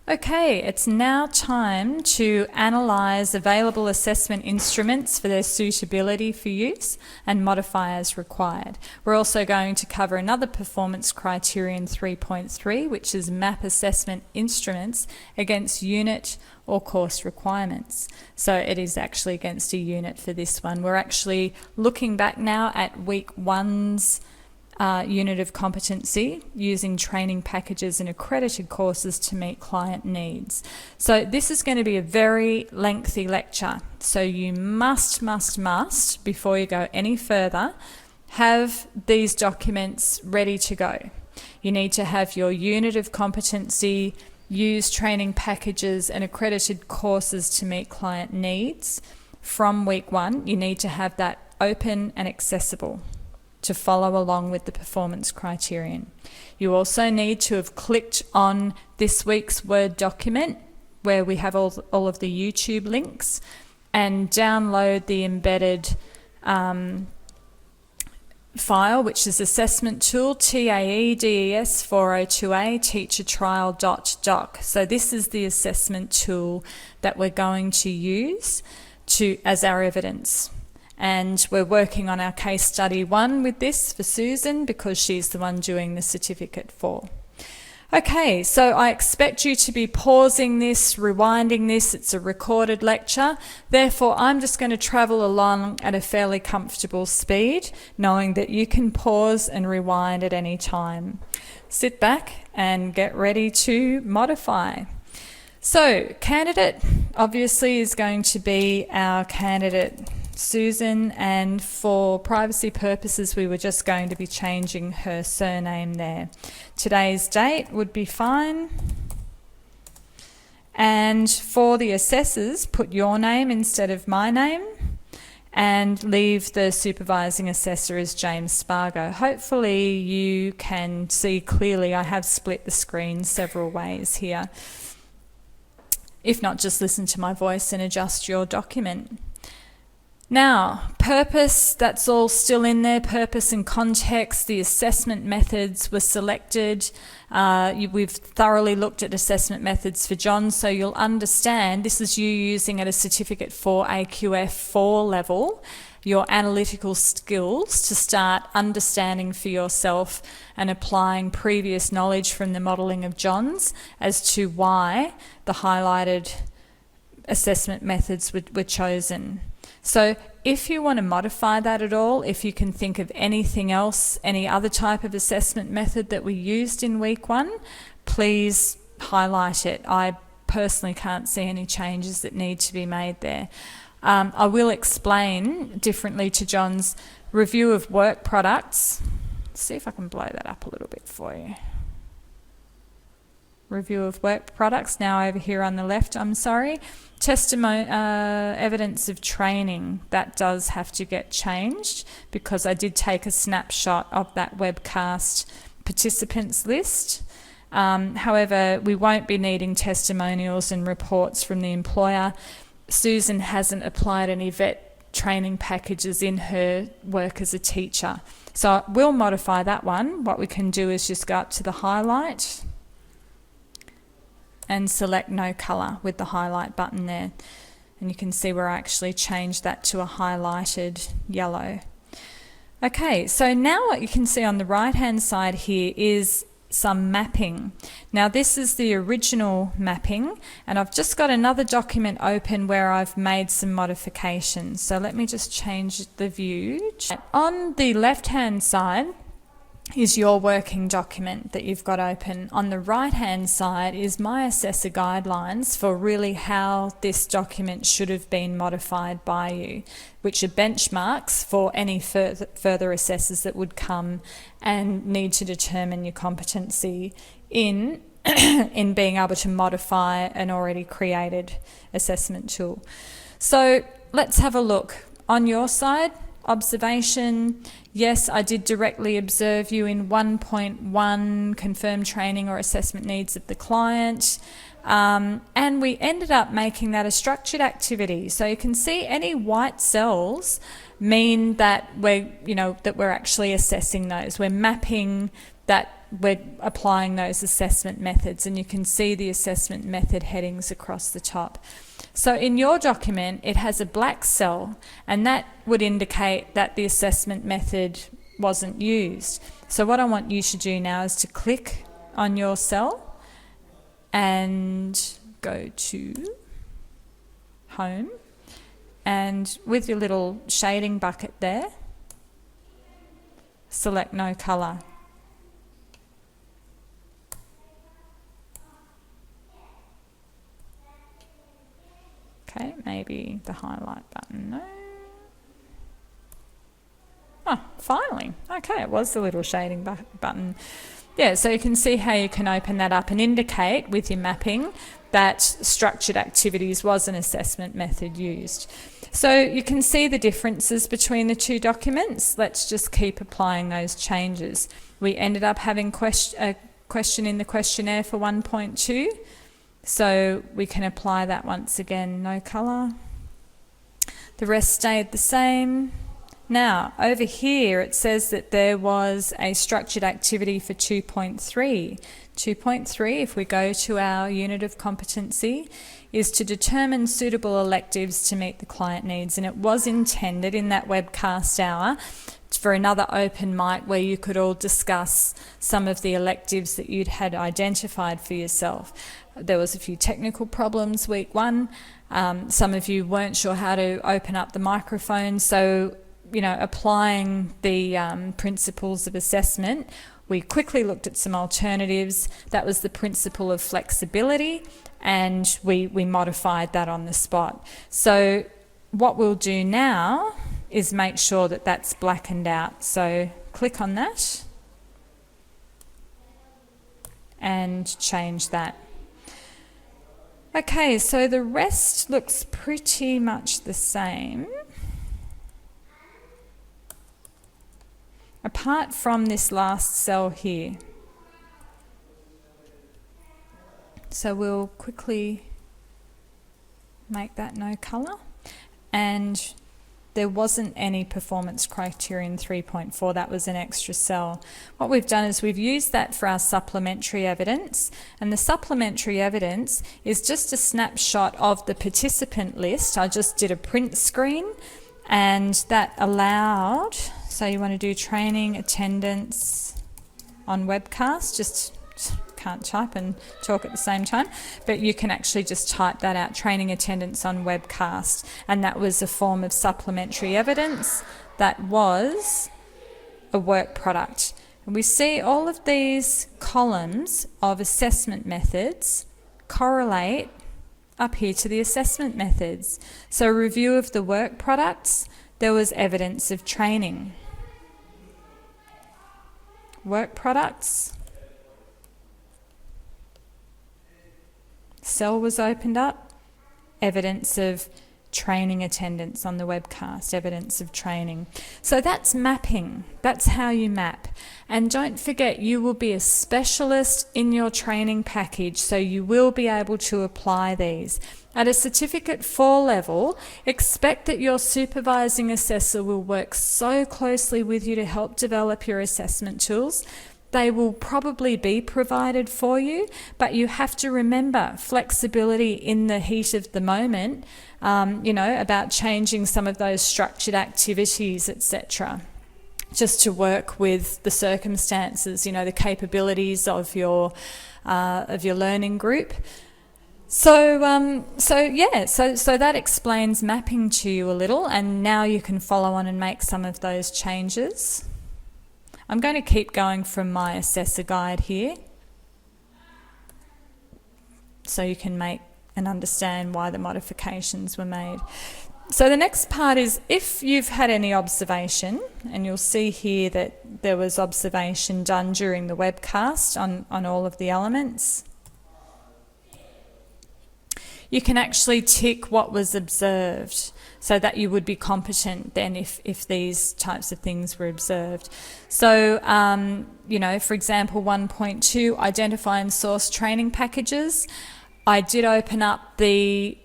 Okay, it's now time to analyse available assessment instruments for their suitability for use and modify as required. We're also going to cover another performance criterion 3.3, which is map assessment instruments against unit or course requirements. So it is actually against a unit for this one. We're actually looking back now at week 1's unit of competency using training packages and accredited courses to meet client needs. So this is going to be a very lengthy lecture. So you must, before you go any further, have these documents ready to go. You need to have your unit of competency, use training packages and accredited courses to meet client needs. From week 1, you need to have that open and accessible to follow along with the performance criterion. You also need to have clicked on this week's Word document where we have all of the YouTube links and download the embedded file, which is assessment tool TAE-DES 402A teacher trial.doc. So this is the assessment tool that we're going to use as our evidence. And we're working on our case study 1 with this for Susan because she's the one doing the certificate for. Okay, so I expect you to be pausing this, rewinding this. It's a recorded lecture. Therefore, I'm just going to travel along at a fairly comfortable speed, knowing that you can pause and rewind at any time. Sit back and get ready to modify. So, candidate obviously is going to be our candidate Susan, and for privacy purposes we were just going to be changing her surname there. Today's date would be fine, and for the assessors put your name instead of my name and leave the supervising assessor as James Spargo. Hopefully you can see clearly. I have split the screen several ways here. If not, just listen to my voice and adjust your document. Now, purpose, that's all still in there, purpose and context. The assessment methods were selected. We've thoroughly looked at assessment methods for John, so you'll understand this is you using at a Certificate 4 AQF 4 level your analytical skills to start understanding for yourself and applying previous knowledge from the modelling of John's as to why the highlighted assessment methods were chosen. So if you want to modify that at all, if you can think of anything else, any other type of assessment method that we used in week 1, please highlight it. I personally can't see any changes that need to be made there. I will explain differently to John's review of work products. Let's see if I can blow that up a little bit for you. Review of work products, now over here on the left, I'm sorry. Evidence of training, that does have to get changed because I did take a snapshot of that webcast participants list. However, we won't be needing testimonials and reports from the employer. Susan hasn't applied any vet training packages in her work as a teacher. So we'll modify that one. What we can do is just go up to the highlight and select no colour with the highlight button there. And you can see where I actually changed that to a highlighted yellow. Okay, so now what you can see on the right hand side here is some mapping. Now this is the original mapping, and I've just got another document open where I've made some modifications. So let me just change the view. On the left hand side is your working document that you've got open. On the right hand side is my assessor guidelines for really how this document should have been modified by you, which are benchmarks for any further assessors that would come and need to determine your competency in in being able to modify an already created assessment tool. So let's have a look. On your side, observation, yes, I did directly observe you in 1.1, confirm training or assessment needs of the client. And we ended up making that a structured activity. So you can see any white cells mean that we're actually assessing those. We're mapping that we're applying those assessment methods, and you can see the assessment method headings across the top. So in your document, it has a black cell, and that would indicate that the assessment method wasn't used. So what I want you to do now is to click on your cell and go to Home, and with your little shading bucket there, select no colour. Okay, maybe the highlight button, no. Oh, finally. Okay, it was the little shading button. Yeah, so you can see how you can open that up and indicate with your mapping that structured activities was an assessment method used. So you can see the differences between the two documents. Let's just keep applying those changes. We ended up having a question in the questionnaire for 1.2. So we can apply that once again, no colour. The rest stayed the same. Now, over here it says that there was a structured activity for 2.3. 2.3, if we go to our unit of competency, is to determine suitable electives to meet the client needs. And it was intended in that webcast hour for another open mic where you could all discuss some of the electives that you'd had identified for yourself. There was a few technical problems week one. Some of you weren't sure how to open up the microphone, so applying the principles of assessment, we quickly looked at some alternatives. That was the principle of flexibility, and we modified that on the spot. So what we'll do now is make sure that that's blackened out. So click on that and change that. Okay, so the rest looks pretty much the same, apart from this last cell here. So we'll quickly make that no colour, and there wasn't any performance criterion 3.4, that was an extra cell. What we've done is we've used that for our supplementary evidence, and the supplementary evidence is just a snapshot of the participant list. I just did a print screen, and that allowed, so you want to do training attendance on webcast, just can't type and talk at the same time, but you can actually just type that out, training attendance on webcast, and that was a form of supplementary evidence that was a work product. And we see all of these columns of assessment methods correlate up here to the assessment methods. So review of the work products, there was evidence of training. Work products, cell was opened up, evidence of training attendance on the webcast, evidence of training. So that's mapping. That's how you map. And don't forget, you will be a specialist in your training package, so you will be able to apply these. At a Certificate 4 level, expect that your supervising assessor will work so closely with you to help develop your assessment tools. They will probably be provided for you, but you have to remember flexibility in the heat of the moment, about changing some of those structured activities, etc., just to work with the circumstances, the capabilities of your learning group. So that explains mapping to you a little, and now you can follow on and make some of those changes. I'm going to keep going from my assessor guide here, so you can make and understand why the modifications were made. So the next part is, if you've had any observation, and you'll see here that there was observation done during the webcast on all of the elements, you can actually tick what was observed, so that you would be competent then if these types of things were observed. So, for example, 1.2, identify and source training packages. I did open up the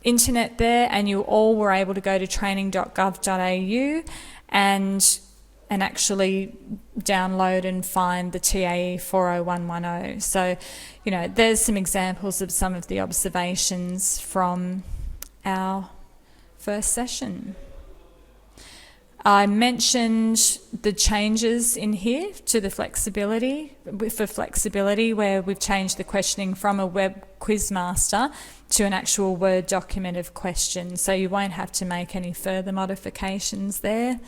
internet there, and you all were able to go to training.gov.au and and actually download and find the TAE 40110. So, there's some examples of some of the observations from our first session. I mentioned the changes in here to the flexibility, where we've changed the questioning from a web quizmaster to an actual Word document of questions. So you won't have to make any further modifications there.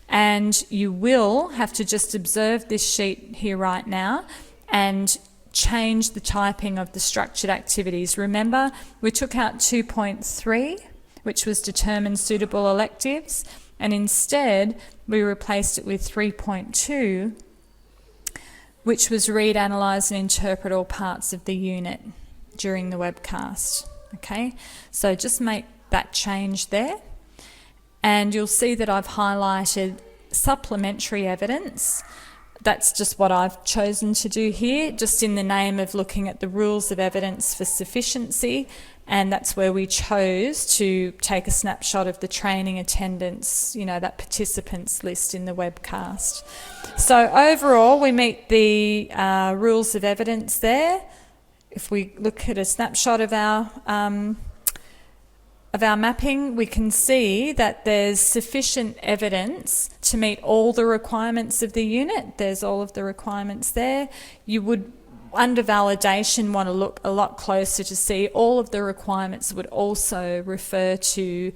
And you will have to just observe this sheet here right now and change the typing of the structured activities. Remember, we took out 2.3, which was determine suitable electives, and instead we replaced it with 3.2, which was read, analyse and interpret all parts of the unit during the webcast. Okay, so just make that change there. And you'll see that I've highlighted supplementary evidence. That's just what I've chosen to do here, just in the name of looking at the rules of evidence for sufficiency, and that's where we chose to take a snapshot of the training attendance, that participants list in the webcast. So overall, we meet the rules of evidence there. If we look at a snapshot of our mapping, we can see that there's sufficient evidence to meet all the requirements of the unit. There's all of the requirements there. You would, under validation, want to look a lot closer to see all of the requirements would also refer to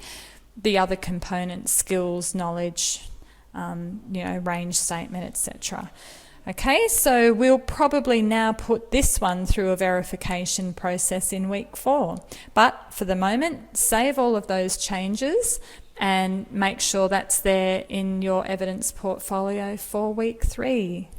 the other components, skills, knowledge, range statement, etc. Okay, so we'll probably now put this one through a verification process in week 4. But for the moment, save all of those changes and make sure that's there in your evidence portfolio for week 3.